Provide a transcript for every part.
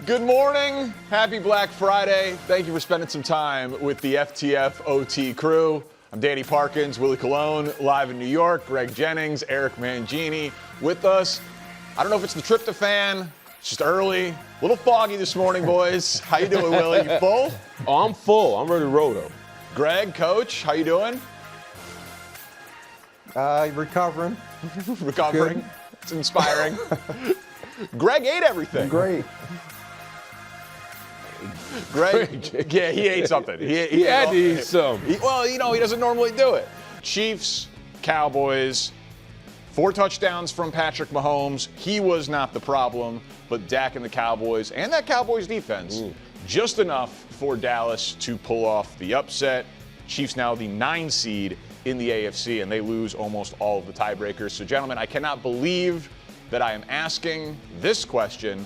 Good morning. Happy Black Friday. Thank you for spending some time with the FTF OT crew. I'm Danny Parkins, Willie Colon, live in New York. Greg Jennings, Eric Mangini with us. I don't know if it's the tryptophan. It's just early. A little foggy this morning, boys. How you doing, Willie? You full? Oh, I'm full. I'm ready to roll, though. Greg, Coach, how you doing? Recovering. Recovering. Good. It's inspiring. Greg ate everything. Great. Greg, yeah, he ate something. He had to eat some. Well, you know, he doesn't normally do it. Chiefs, Cowboys, 4 touchdowns from Patrick Mahomes. He was not the problem, but Dak and the Cowboys and that Cowboys defense, just enough for Dallas to pull off the upset. Chiefs now the 9 seed in the AFC, and they lose almost all of the tiebreakers. So, gentlemen, I cannot believe that I am asking this question,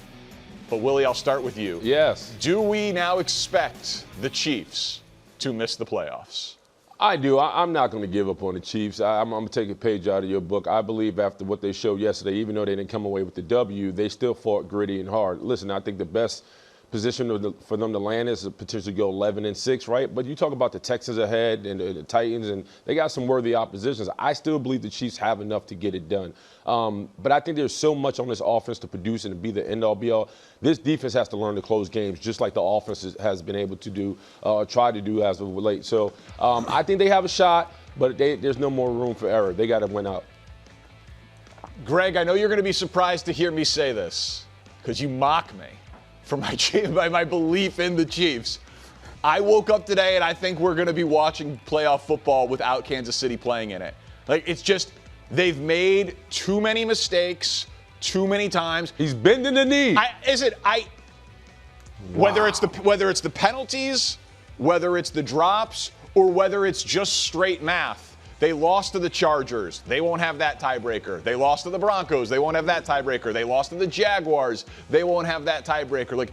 but Willie, I'll start with you. Yes. Do we now expect the Chiefs to miss the playoffs? I do. I'm not going to give up on the Chiefs. I'm going to take a page out of your book. I believe after what they showed yesterday, even though they didn't come away with the W, they still fought gritty and hard. Listen, I think the best position for them to land is to potentially go 11-6, right? But you talk about the Texans ahead and the Titans, and they got some worthy oppositions. I still believe the Chiefs have enough to get it done. But I think there's so much on this offense to produce and to be the end-all, be-all. This defense has to learn to close games, just like the offense has been able to do, try to do as of late. So I think they have a shot, but there's no more room for error. They got to win out. Greg, I know you're going to be surprised to hear me say this because you mock me for my belief in the Chiefs. I woke up today and I think we're going to be watching playoff football without Kansas City playing in it. Like, it's just, they've made too many mistakes too many times. He's bending the knee. Whether it's the penalties, whether it's the drops, or whether it's just straight math. They lost to the Chargers. They won't have that tiebreaker. They lost to the Broncos. They won't have that tiebreaker. They lost to the Jaguars. They won't have that tiebreaker. Like,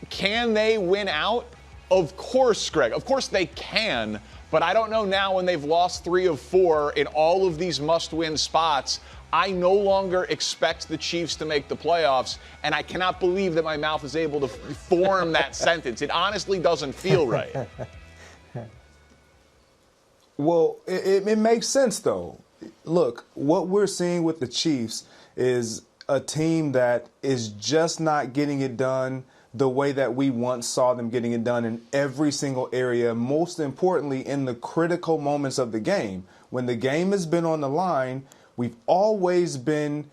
can they win out? Of course, Greg. Of course they can. But I don't know now, when they've lost 3 of 4 in all of these must-win spots, I no longer expect the Chiefs to make the playoffs, and I cannot believe that my mouth is able to form that sentence. It honestly doesn't feel right. Well, it makes sense, though. Look, what we're seeing with the Chiefs is a team that is just not getting it done the way that we once saw them getting it done in every single area, most importantly in the critical moments of the game. When the game has been on the line, we've always been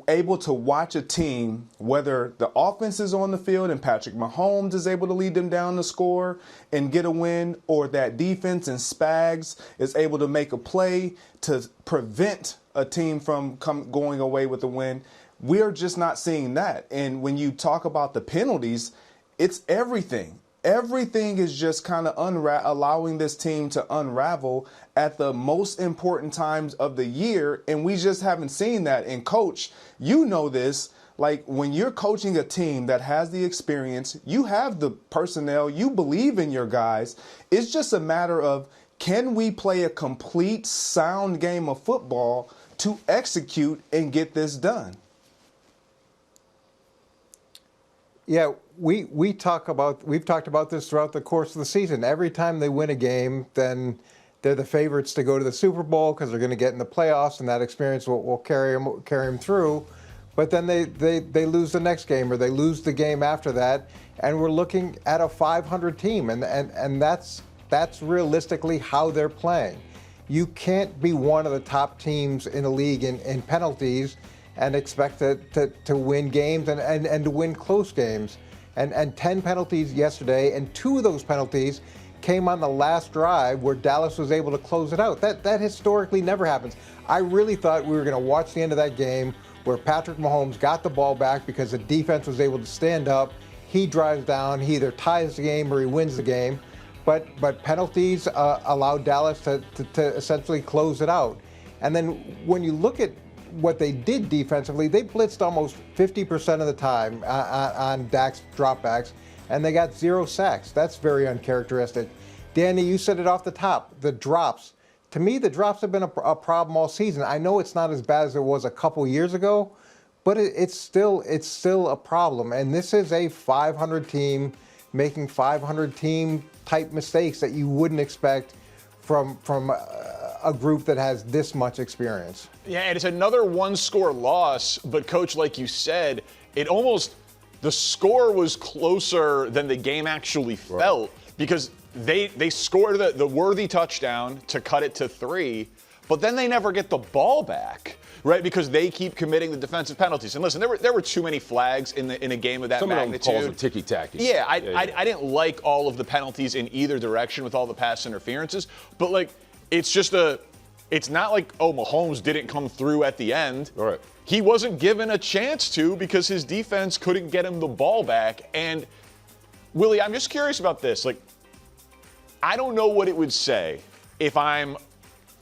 able to watch a team, whether the offense is on the field and Patrick Mahomes is able to lead them down the score and get a win, or that defense and Spags is able to make a play to prevent a team from going away with a win. We're just not seeing that. And when you talk about the penalties, it's everything. Everything is just kind of allowing this team to unravel at the most important times of the year, and we just haven't seen that. And, Coach, you know this. Like, when you're coaching a team that has the experience, you have the personnel, you believe in your guys. It's just a matter of, can we play a complete, sound game of football to execute and get this done? Yeah, we've talked about this throughout the course of the season. Every time they win a game, then they're the favorites to go to the Super Bowl because they're going to get in the playoffs, and that experience will carry them through. But then they lose the next game, or they lose the game after that, and we're looking at a 500 team, and that's realistically how they're playing. You can't be one of the top teams in the league in penalties and expect to win games and to win close games. And 10 penalties yesterday, and 2 of those penalties came on the last drive where Dallas was able to close it out. That historically never happens. I really thought we were going to watch the end of that game where Patrick Mahomes got the ball back because the defense was able to stand up. He drives down, he either ties the game or he wins the game. But penalties allowed Dallas to essentially close it out. And then when you look at what they did defensively, they blitzed almost 50% of the time on Dak's dropbacks, and they got 0 sacks. That's very uncharacteristic. Danny, you said it off the top, the drops. To me, the drops have been a problem all season. I know it's not as bad as it was a couple years ago, but it's still a problem. And this is a 500 team making 500 team type mistakes that you wouldn't expect from a group that has this much experience. Yeah, and it's another one-score loss, but Coach, like you said, the score was closer than the game actually felt because they scored the worthy touchdown to cut it to 3, but then they never get the ball back, right? Because they keep committing the defensive penalties. And listen, there were too many flags in a game of that magnitude. Some of them calls are ticky-tacky. Yeah, I didn't like all of the penalties in either direction with all the pass interferences, but like it's not like, oh, Mahomes didn't come through at the end. All right. He wasn't given a chance to because his defense couldn't get him the ball back. And Willie, I'm just curious about this. Like, I don't know what it would say if I'm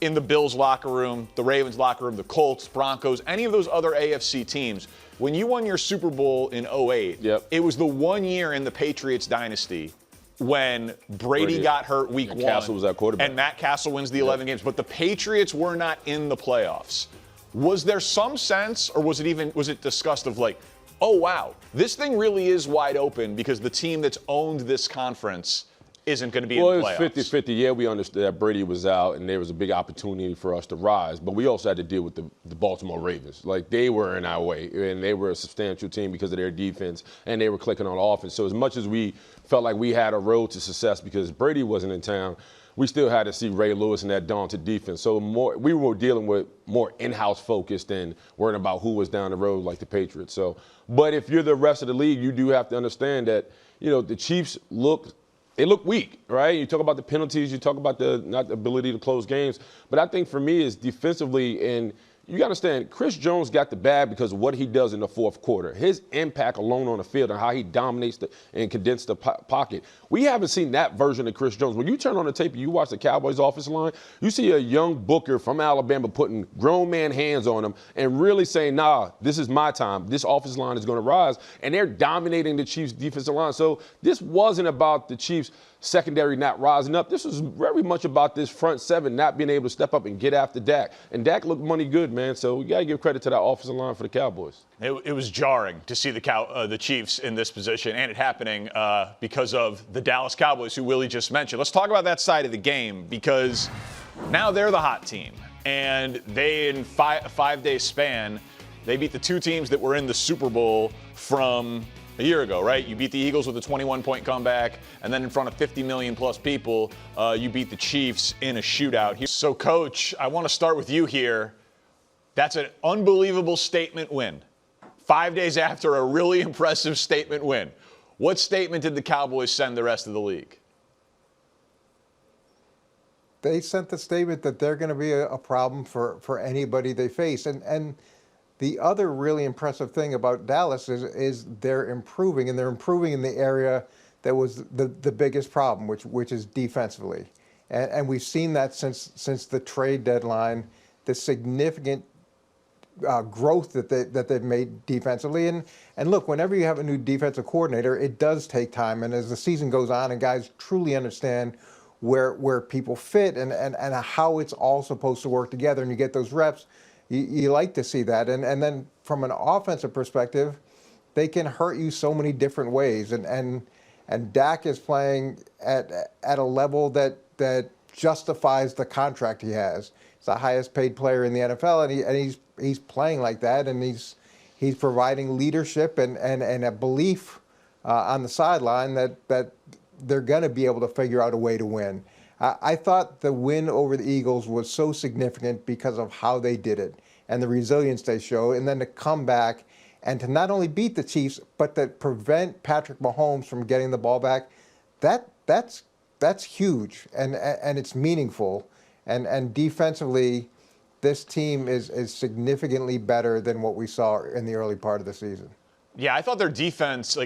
in the Bills locker room, the Ravens locker room, the Colts, Broncos, any of those other AFC teams. When you won your Super Bowl in 2008, Yep. It was the one year in the Patriots dynasty when Brady got hurt week 1. Castle was at quarterback. And Matt Castle wins the 11 games. But the Patriots were not in the playoffs. Was there some sense, or was it discussed of like, oh, wow, this thing really is wide open because the team that's owned this conference isn't going to be in the playoffs? Well, it's 50-50. Yeah, we understood that Brady was out, and there was a big opportunity for us to rise. But we also had to deal with the Baltimore Ravens. Like, they were in our way, and they were a substantial team because of their defense, and they were clicking on offense. So as much as we felt like we had a road to success because Brady wasn't in town, we still had to see Ray Lewis and that daunted defense. So we were dealing with more in-house focus than worrying about who was down the road like the Patriots. So, but if you're the rest of the league, you do have to understand that, the Chiefs look weak, right? You talk about the penalties, you talk about the not the ability to close games. But I think for me is defensively, and you got to understand, Chris Jones got the bag because of what he does in the fourth quarter. His impact alone on the field and how he dominates and condenses the pocket. We haven't seen that version of Chris Jones. When you turn on the tape and you watch the Cowboys offensive line, you see a young Booker from Alabama putting grown man hands on him and really saying, nah, this is my time. This offensive line is going to rise. And they're dominating the Chiefs' defensive line. So this wasn't about the Chiefs' secondary not rising up. This was very much about this front seven not being able to step up and get after Dak. And Dak looked money good, man. So we got to give credit to that offensive line for the Cowboys. It was jarring to see the Chiefs in this position, and it happening because of the Dallas Cowboys, who Willie just mentioned. Let's talk about that side of the game because now they're the hot team. And they, in a 5-day span, they beat the two teams that were in the Super Bowl from a year ago, right? You beat the Eagles with a 21-point comeback, and then in front of 50 million plus people, you beat the Chiefs in a shootout. So, Coach, I want to start with you here. That's an unbelievable statement win. 5 days after a really impressive statement win. What statement did the Cowboys send the rest of the league? They sent the statement that they're going to be a problem for anybody they face. And the other really impressive thing about Dallas is they're improving, and they're improving in the area that was the biggest problem, which is defensively. And we've seen that since the trade deadline, the significant growth that they've made defensively. And look, whenever you have a new defensive coordinator, it does take time. And as the season goes on and guys truly understand where people fit and how it's all supposed to work together, and you get those reps, you like to see that. And then from an offensive perspective, they can hurt you so many different ways. And Dak is playing at a level that justifies the contract he has. He's the highest paid player in the NFL, and he's playing like that, and he's providing leadership and a belief on the sideline that they're going to be able to figure out a way to win. I thought the win over the Eagles was so significant because of how they did it and the resilience they showed, and then to come back and to not only beat the Chiefs, but to prevent Patrick Mahomes from getting the ball back. That's huge, and it's meaningful. And defensively, this team is significantly better than what we saw in the early part of the season. Yeah, I thought their defense,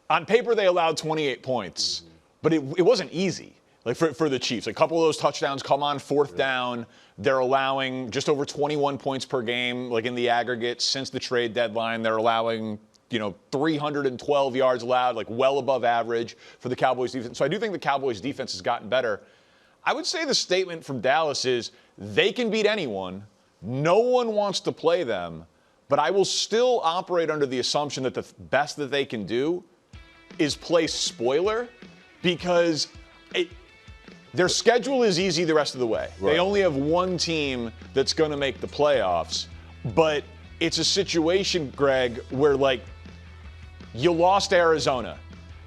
on paper they allowed 28 points, but it wasn't easy. For the Chiefs, a couple of those touchdowns come on fourth down. They're allowing just over 21 points per game, in the aggregate since the trade deadline. They're allowing, 312 yards allowed, well above average for the Cowboys defense. So I do think the Cowboys defense has gotten better. I would say the statement from Dallas is they can beat anyone. No one wants to play them, but I will still operate under the assumption that the best that they can do is play spoiler, because their schedule is easy the rest of the way. Right. They only have one team that's going to make the playoffs, but it's a situation, Greg, where, like, you lost to Arizona.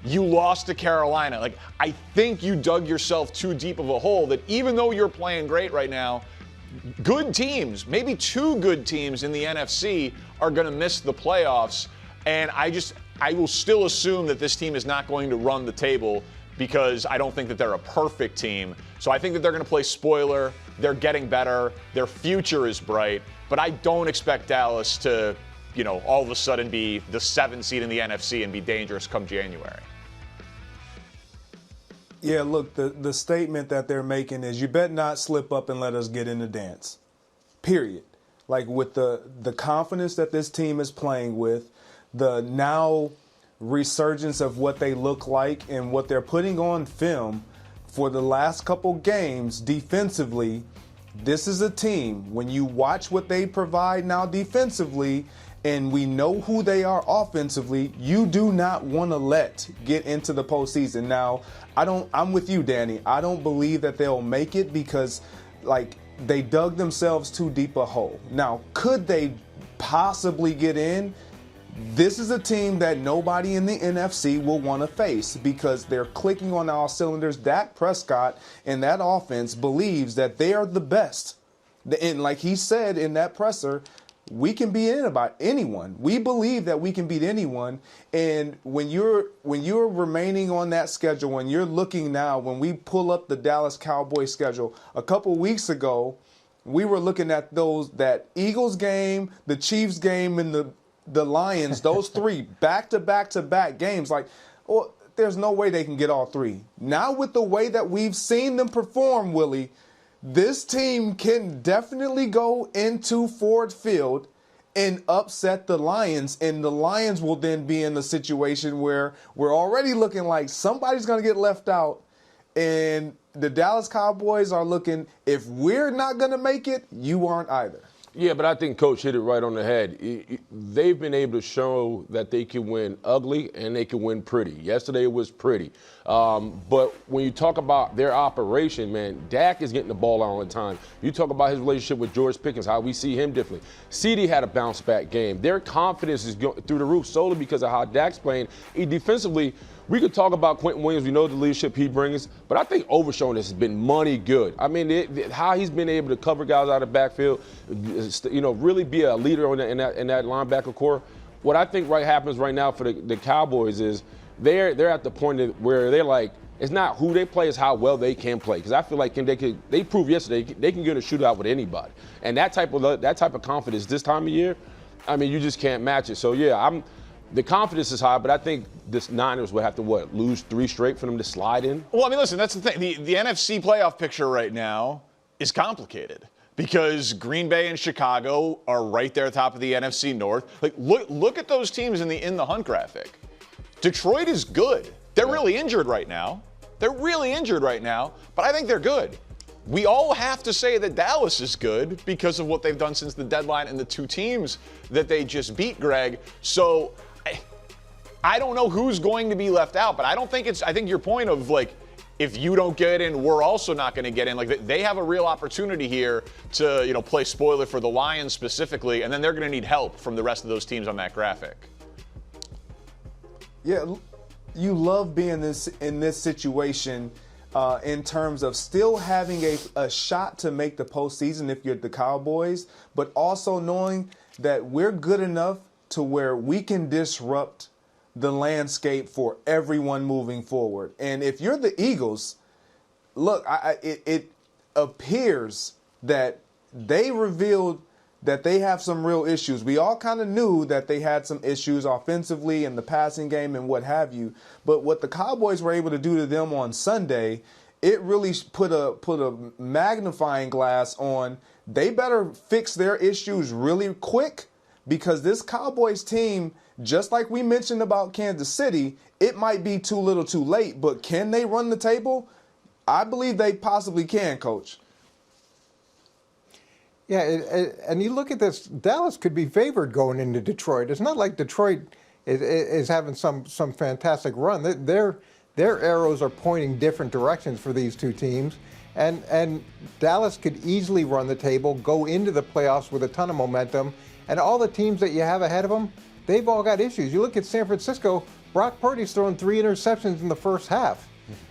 You lost to Carolina. Like, I think you dug yourself too deep of a hole that even though you're playing great right now, good teams, maybe two good teams in the NFC, are going to miss the playoffs. And I will still assume that this team is not going to run the table, because I don't think that they're a perfect team. So I think that they're going to play spoiler. They're getting better. Their future is bright. But I don't expect Dallas to, all of a sudden be the 7th seed in the NFC and be dangerous come January. Yeah, look, the statement that they're making is, you better not slip up and let us get in the dance. Period. Like, with the confidence that this team is playing with, the now resurgence of what they look like and what they're putting on film for the last couple games defensively, this is a team, when you watch what they provide now defensively, and we know who they are offensively, you do not want to let get into the postseason. Now, I'm with you, Danny. I don't believe that they'll make it, because, like, they dug themselves too deep a hole. Now, could they possibly get in? This is a team that nobody in the NFC will want to face, because they're clicking on all cylinders. Dak Prescott and that offense believes that they are the best. And like he said in that presser, we can beat about anyone. We believe that we can beat anyone. And when you're remaining on that schedule, when you're looking now, when we pull up the Dallas Cowboys schedule, a couple weeks ago, we were looking at that Eagles game, the Chiefs game, and the Lions, those three back-to-back games. Like, well, there's no way they can get all three. Now, with the way that we've seen them perform, Willie, this team can definitely go into Ford Field and upset the Lions, and the Lions will then be in the situation where we're already looking like somebody's going to get left out, and the Dallas Cowboys are looking, if we're not going to make it, you aren't either. Yeah, but I think Coach hit it right on the head. They've been able to show that they can win ugly and they can win pretty. Yesterday it was pretty. But when you talk about their operation, man, Dak is getting the ball out all the time. You talk about his relationship with George Pickens, how we see him differently. CD had a bounce-back game. Their confidence is going through the roof solely because of how Dak's playing. Defensively, we could talk about Quentin Williams. We know the leadership he brings, but I think Overshown has been money good. I mean, how he's been able to cover guys out of the backfield, really be a leader in that linebacker core. What I think happens right now for the Cowboys is they're at the point where they're like, it's not who they play, it's how well they can play. Because I feel like they proved yesterday they can get in a shootout with anybody, and that type of confidence this time of year, I mean, you just can't match it. So yeah, the confidence is high, but I think this Niners would have to, lose 3 straight for them to slide in? Well, I mean, listen, that's the thing. The NFC playoff picture right now is complicated, because Green Bay and Chicago are right there at the top of the NFC North. Like, look at those teams in the hunt graphic. Detroit is good. They're really injured right now. But I think they're good. We all have to say that Dallas is good because of what they've done since the deadline and the 2 teams that they just beat, Greg. So I don't know who's going to be left out, but I think your point of, like, if you don't get in, we're also not going to get in. Like, they have a real opportunity here to, play spoiler for the Lions specifically, and then they're going to need help from the rest of those teams on that graphic. Yeah, you love being in this situation in terms of still having a shot to make the postseason if you're the Cowboys, but also knowing that we're good enough to where we can disrupt the landscape for everyone moving forward. And if you're the Eagles, look, it appears that they revealed that they have some real issues. We all kind of knew that they had some issues offensively in the passing game and what have you. But what the Cowboys were able to do to them on Sunday, it really put a magnifying glass on. They better fix their issues really quick, because this Cowboys team, just like we mentioned about Kansas City, it might be too little too late, but can they run the table? I believe they possibly can, Coach. Yeah, and you look at this, Dallas could be favored going into Detroit. It's not like Detroit is having some fantastic run. Their arrows are pointing different directions for these two teams. And Dallas could easily run the table, go into the playoffs with a ton of momentum. And all the teams that you have ahead of them, they've all got issues. You look at San Francisco, Brock Purdy's throwing 3 interceptions in the first half.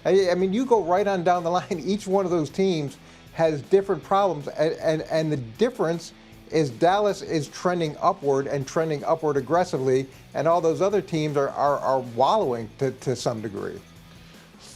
I mean, you go right on down the line. Each one of those teams has different problems. And the difference is Dallas is trending upward and trending upward aggressively. And all those other teams are wallowing to some degree.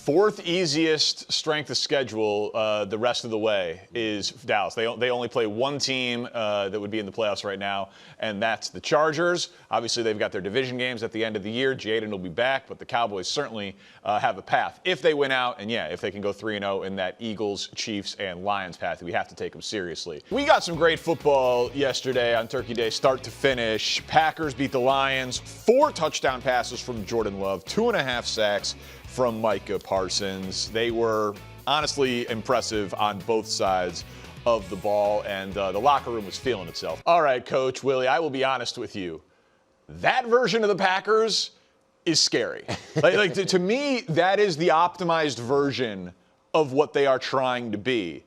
4th easiest strength of schedule the rest of the way is Dallas. They only play one team that would be in the playoffs right now, and that's the Chargers. Obviously, they've got their division games at the end of the year. Jaden will be back, but the Cowboys certainly have a path. If they win out, and if they can go 3-0 in that Eagles, Chiefs, and Lions path, we have to take them seriously. We got some great football yesterday on Turkey Day, start to finish. Packers beat the Lions. 4 touchdown passes from Jordan Love, 2.5 sacks from Micah Parsons. They were honestly impressive on both sides of the ball, and the locker room was feeling itself. All right, Coach Willie, I will be honest with you. That version of the Packers is scary. To me, that is the optimized version of what they are trying to be.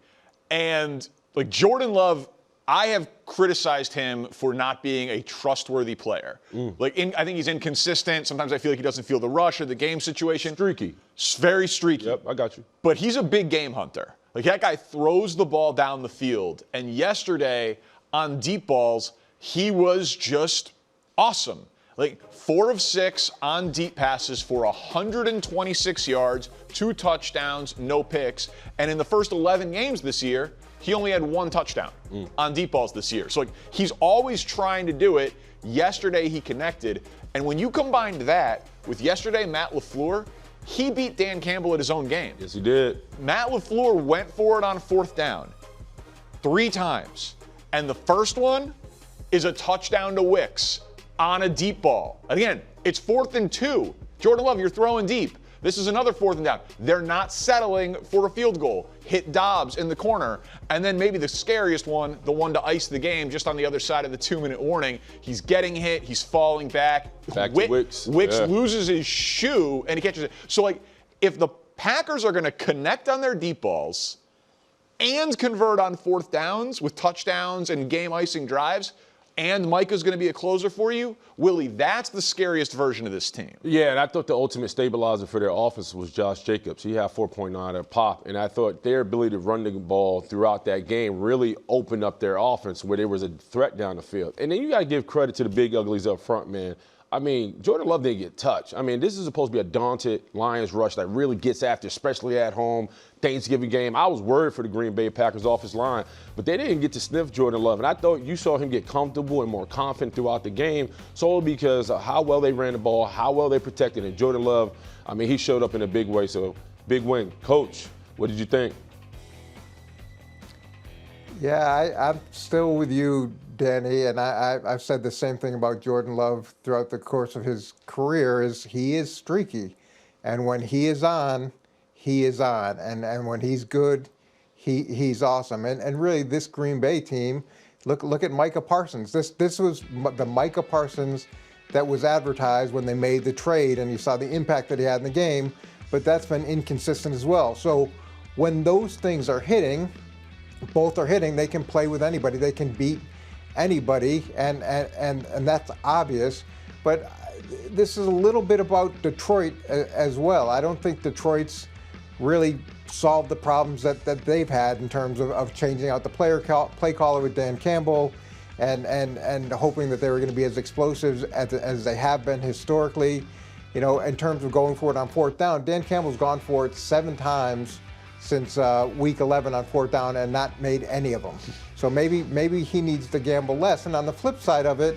And Jordan Love, I have criticized him for not being a trustworthy player. I think he's inconsistent. Sometimes I feel like he doesn't feel the rush or the game situation. Streaky. Very streaky. Yep, I got you. But he's a big game hunter. That guy throws the ball down the field. And yesterday on deep balls, he was just awesome. 4 of 6 on deep passes for 126 yards, 2 touchdowns, no picks. And in the first 11 games this year, he only had 1 touchdown on deep balls this year. So he's always trying to do it. Yesterday he connected. And when you combined that with yesterday Matt LaFleur, he beat Dan Campbell at his own game. Yes, he did. Matt LaFleur went for it on 4th down 3 times. And the first one is a touchdown to Wicks on a deep ball. Again, it's 4th and 2. Jordan Love, you're throwing deep. This is another 4th and down. They're not settling for a field goal. Hit Dobbs in the corner. And then maybe the scariest one, the one to ice the game, just on the other side of the 2-minute warning. He's getting hit. He's falling back. Back to Wicks. Wicks loses his shoe, and he catches it. So, if the Packers are going to connect on their deep balls and convert on 4th downs with touchdowns and game-icing drives, and Micah's going to be a closer for you, Willie, that's the scariest version of this team. Yeah, and I thought the ultimate stabilizer for their offense was Josh Jacobs. He had 4.9 at pop, and I thought their ability to run the ball throughout that game really opened up their offense where there was a threat down the field. And then you got to give credit to the big uglies up front, man. I mean, Jordan Love didn't get touched. I mean, this is supposed to be a daunted Lions rush that really gets after, especially at home, Thanksgiving game. I was worried for the Green Bay Packers offensive line, but they didn't get to sniff Jordan Love. And I thought you saw him get comfortable and more confident throughout the game, solely because of how well they ran the ball, how well they protected it. And Jordan Love, I mean, he showed up in a big way, so big win. Coach, what did you think? Yeah, I'm still with you, Danny, and I've said the same thing about Jordan Love throughout the course of his career. Is he is streaky, and when he is on, and when he's good, he's awesome. And really, this Green Bay team, look at Micah Parsons. This was the Micah Parsons that was advertised when they made the trade, and you saw the impact that he had in the game. But that's been inconsistent as well. So when those things are hitting, both are hitting, they can play with anybody. They can beat anybody, and that's obvious. But this is a little bit about Detroit as well. I don't think Detroit's really solved the problems that they've had in terms of changing out the play caller with Dan Campbell and hoping that they were going to be as explosive as they have been historically. You know, in terms of going for it on 4th down, Dan Campbell's gone for it 7 times since week 11 on 4th down and not made any of them. So maybe he needs to gamble less. And on the flip side of it,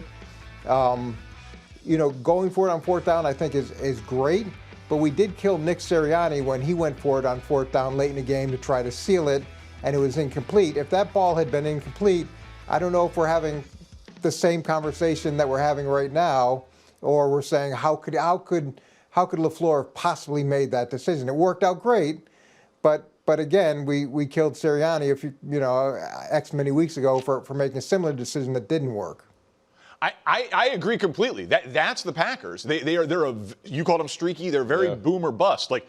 you know, going for it on 4th down I think is great. But we did kill Nick Sirianni when he went for it on 4th down late in the game to try to seal it, and it was incomplete. If that ball had been incomplete, I don't know if we're having the same conversation that we're having right now, or we're saying how could LaFleur have possibly made that decision? It worked out great, but But again, we killed Sirianni X many weeks ago for making a similar decision that didn't work. I agree completely. That's the Packers. You called them streaky. They're very boom or bust. Like,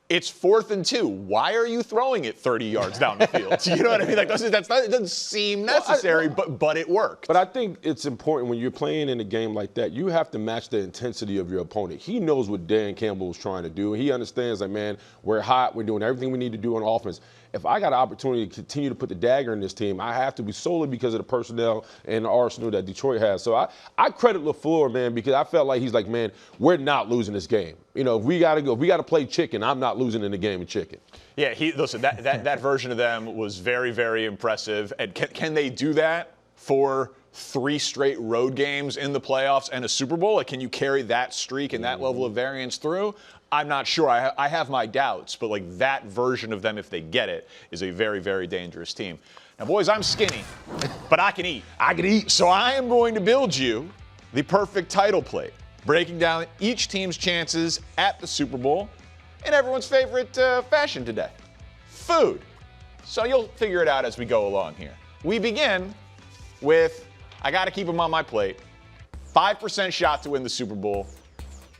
it's 4th and 2. Why are you throwing it 30 yards down the field? You know what I mean? Like, it doesn't seem necessary, but it worked. But I think it's important when you're playing in a game like that, you have to match the intensity of your opponent. He knows what Dan Campbell was trying to do. He understands, like, man, we're hot. We're doing everything we need to do on offense. If I got an opportunity to continue to put the dagger in this team, I have to be solely because of the personnel and the arsenal that Detroit has. So I credit LaFleur, man, because I felt like he's like, man, we're not losing this game. You know, if we got to play chicken, I'm not losing in the game of chicken. Yeah, listen, that version of them was very, very impressive. And can they do that for 3 straight road games in the playoffs and a Super Bowl? Like, can you carry that streak and that level of variance through? I'm not sure. I have my doubts, but like that version of them, if they get it, is a very, very dangerous team. Now, boys, I'm skinny, but I can eat. I can eat. So I am going to build you the perfect title plate, breaking down each team's chances at the Super Bowl in everyone's favorite fashion today, food. So you'll figure it out as we go along here. We begin with, I got to keep them on my plate, 5% shot to win the Super Bowl.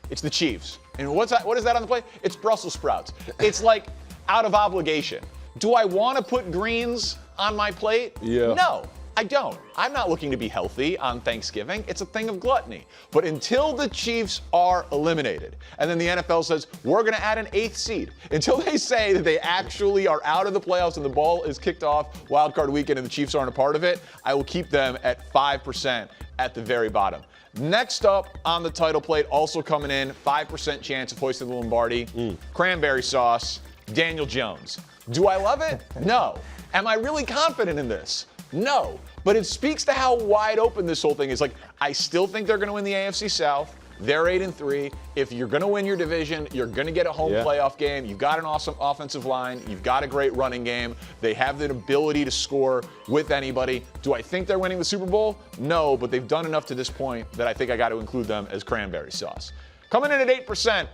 It's the Chiefs. And what is that on the plate? It's Brussels sprouts. It's like out of obligation. Do I want to put greens on my plate? Yeah. No, I don't. I'm not looking to be healthy on Thanksgiving. It's a thing of gluttony. But until the Chiefs are eliminated, and then the NFL says, we're going to add an 8th seed, until they say that they actually are out of the playoffs and the ball is kicked off wild card weekend and the Chiefs aren't a part of it, I will keep them at 5% at the very bottom. Next up on the title plate, also coming in, 5% chance of hoisting the Lombardi, cranberry sauce, Daniel Jones. Do I love it? No. Am I really confident in this? No. But it speaks to how wide open this whole thing is. Like, I still think they're going to win the AFC South. They're 8-3. If you're going to win your division, you're going to get a home playoff game. You've got an awesome offensive line. You've got a great running game. They have the ability to score with anybody. Do I think they're winning the Super Bowl? No, but they've done enough to this point that I think I got to include them as cranberry sauce. Coming in at 8%,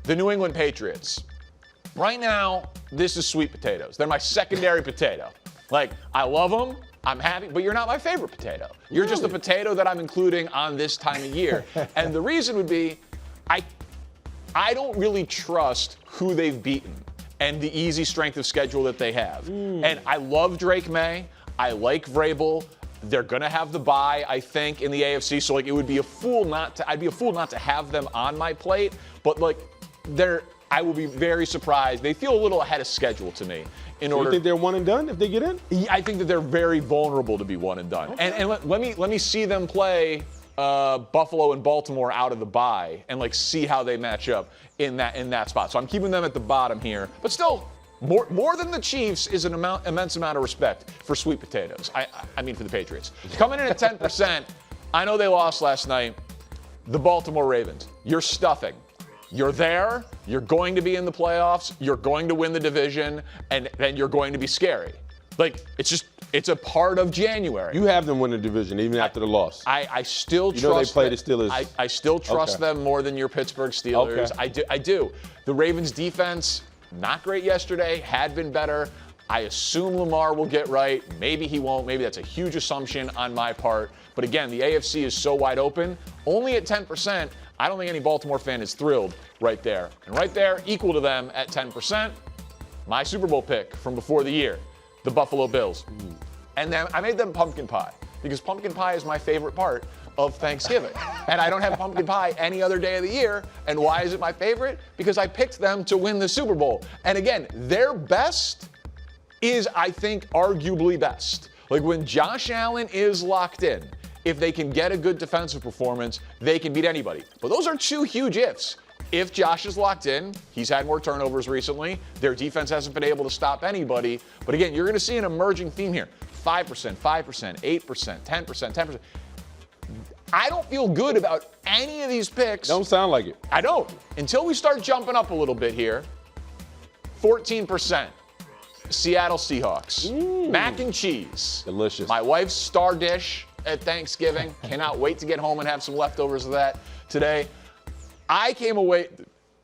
the New England Patriots. Right now, this is sweet potatoes. They're my secondary potato. Like, I love them. I'm happy, but you're not my favorite potato. You're just a potato that I'm including on this time of year. And the reason would be, I don't really trust who they've beaten and the easy strength of schedule that they have. And I love Drake May. I like Vrabel. They're gonna have the bye, I think, in the AFC. So like, I'd be a fool not to have them on my plate. But like, I will be very surprised. They feel a little ahead of schedule to me. You think they're one and done if they get in? I think that they're very vulnerable to be one and done. Okay. And let me see them play Buffalo and Baltimore out of the bye and like see how they match up in that spot. So I'm keeping them at the bottom here, but still more than the Chiefs is an immense amount of respect for sweet potatoes. I mean for the Patriots. Coming in at 10%, I know they lost last night. The Baltimore Ravens. You're stuffing. You're there, you're going to be in the playoffs, you're going to win the division, and then you're going to be scary. Like, it's a part of January. You have them win the division even after the loss. I still trust. You know they play the Steelers. I still trust them more than your Pittsburgh Steelers. Okay. I do. The Ravens defense, not great yesterday, had been better. I assume Lamar will get right. Maybe he won't. Maybe that's a huge assumption on my part. But again, the AFC is so wide open. Only at 10%, I don't think any Baltimore fan is thrilled right there. And right there, equal to them at 10%, my Super Bowl pick from before the year, the Buffalo Bills. And then I made them pumpkin pie because pumpkin pie is my favorite part of Thanksgiving. And I don't have pumpkin pie any other day of the year. And why is it my favorite? Because I picked them to win the Super Bowl. And again, their best is, I think, arguably best. Like when Josh Allen is locked in, if they can get a good defensive performance, they can beat anybody. But those are two huge ifs. If Josh is locked in, he's had more turnovers recently. Their defense hasn't been able to stop anybody. But again, you're going to see an emerging theme here. 5%, 8%, 10%, 10%. I don't feel good about any of these picks. Don't sound like it. I don't. Until we start jumping up a little bit here. 14%. Seattle Seahawks. Mac and cheese. Delicious. My wife's star dish at Thanksgiving. Cannot wait to get home and have some leftovers of that today. I came away,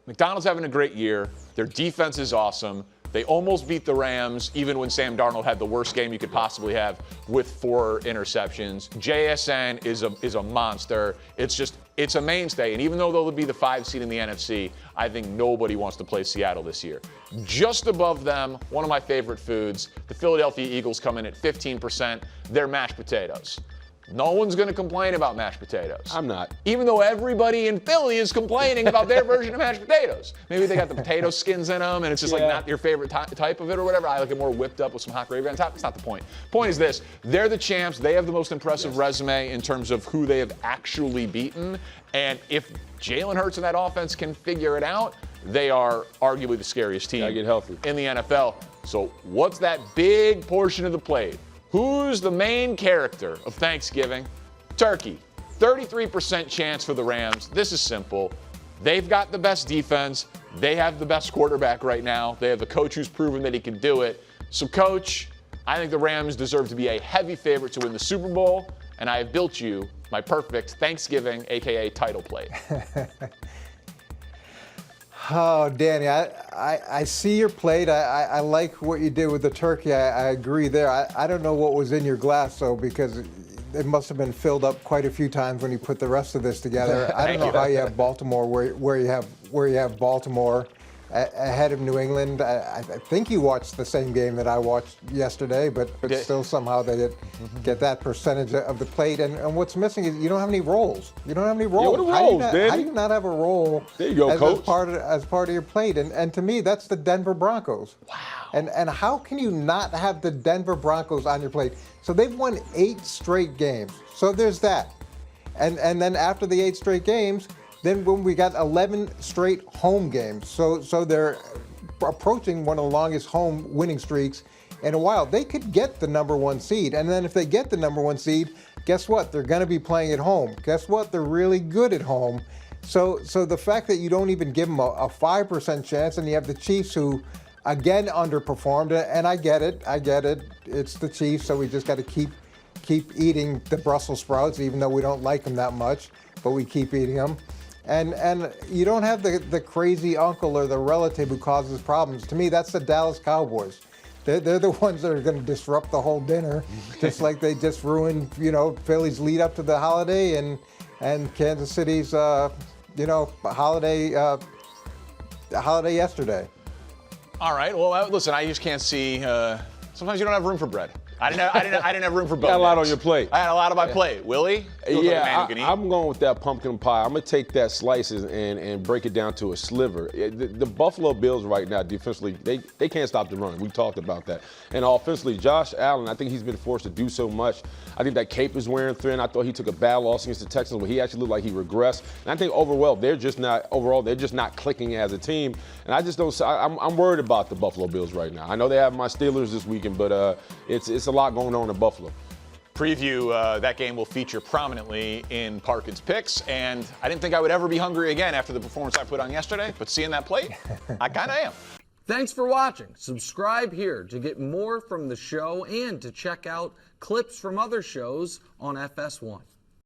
McDonald's having a great year. Their defense is awesome. They almost beat the Rams, even when Sam Darnold had the worst game you could possibly have with 4 interceptions. JSN is a monster. It's a mainstay. And even though they'll be the 5 seed in the NFC, I think nobody wants to play Seattle this year. Just above them, one of my favorite foods, the Philadelphia Eagles come in at 15%. They're mashed potatoes. No one's going to complain about mashed potatoes. I'm not. Even though everybody in Philly is complaining about their version of mashed potatoes. Maybe they got the potato skins in them, and it's just like not your favorite type of it or whatever. I like it more whipped up with some hot gravy on top. That's not the point. Point is this. They're the champs. They have the most impressive resume in terms of who they have actually beaten. And if Jalen Hurts and that offense can figure it out, they are arguably the scariest team get healthy in the NFL. So what's that big portion of the plate? Who's the main character of Thanksgiving? Turkey. 33% chance for the Rams. This is simple. They've got the best defense. They have the best quarterback right now. They have a coach who's proven that he can do it. So, Coach, I think the Rams deserve to be a heavy favorite to win the Super Bowl, and I have built you my perfect Thanksgiving, a.k.a. title plate. Oh, Danny, I see your plate. I like what you did with the turkey. I agree there. I don't know what was in your glass, though, because it must have been filled up quite a few times when you put the rest of this together. I don't know how you have Baltimore where you have Baltimore ahead of New England. I think you watched the same game that I watched yesterday, but still somehow they get that percentage of the plate. And what's missing is you don't have any rolls. You don't have any rolls. Yeah, what are rolls, how do you not have a roll there you go, Coach. as part of your plate? And to me, that's the Denver Broncos. Wow. And how can you not have the Denver Broncos on your plate? So they've won 8 straight games. So there's that. And then after the 8 straight games, then when we got 11 straight home games, so they're approaching one of the longest home winning streaks in a while. They could get the number 1 seed, and then if they get the number 1 seed, guess what? They're going to be playing at home. Guess what? They're really good at home. So the fact that you don't even give them a 5% chance, and you have the Chiefs who, again, underperformed, and I get it. It's the Chiefs, so we just got to keep eating the Brussels sprouts, even though we don't like them that much, but we keep eating them. And you don't have the crazy uncle or the relative who causes problems. To me, that's the Dallas Cowboys. They're the ones that are going to disrupt the whole dinner, just like they just ruined, Philly's lead up to the holiday and Kansas City's, holiday yesterday. All right. Well, listen, I just can't see. Sometimes you don't have room for bread. I didn't have room for both. You got a lot on your plate. I had a lot on my plate. Willie? Yeah, I'm going with that pumpkin pie. I'm going to take that slices and break it down to a sliver. The Buffalo Bills right now, defensively, they can't stop the run. We talked about that. And offensively, Josh Allen, I think he's been forced to do so much. I think that cape is wearing thin. I thought he took a bad loss against the Texans, but he actually looked like he regressed. And I think overall, they're just not clicking as a team. And I just don't. I'm worried about the Buffalo Bills right now. I know they have my Steelers this weekend, but it's a lot going on in Buffalo. Preview, that game will feature prominently in Parkins' picks, and I didn't think I would ever be hungry again after the performance I put on yesterday, but seeing that plate, I kind of am. Thanks for watching. Subscribe here to get more from the show and to check out clips from other shows on FS1.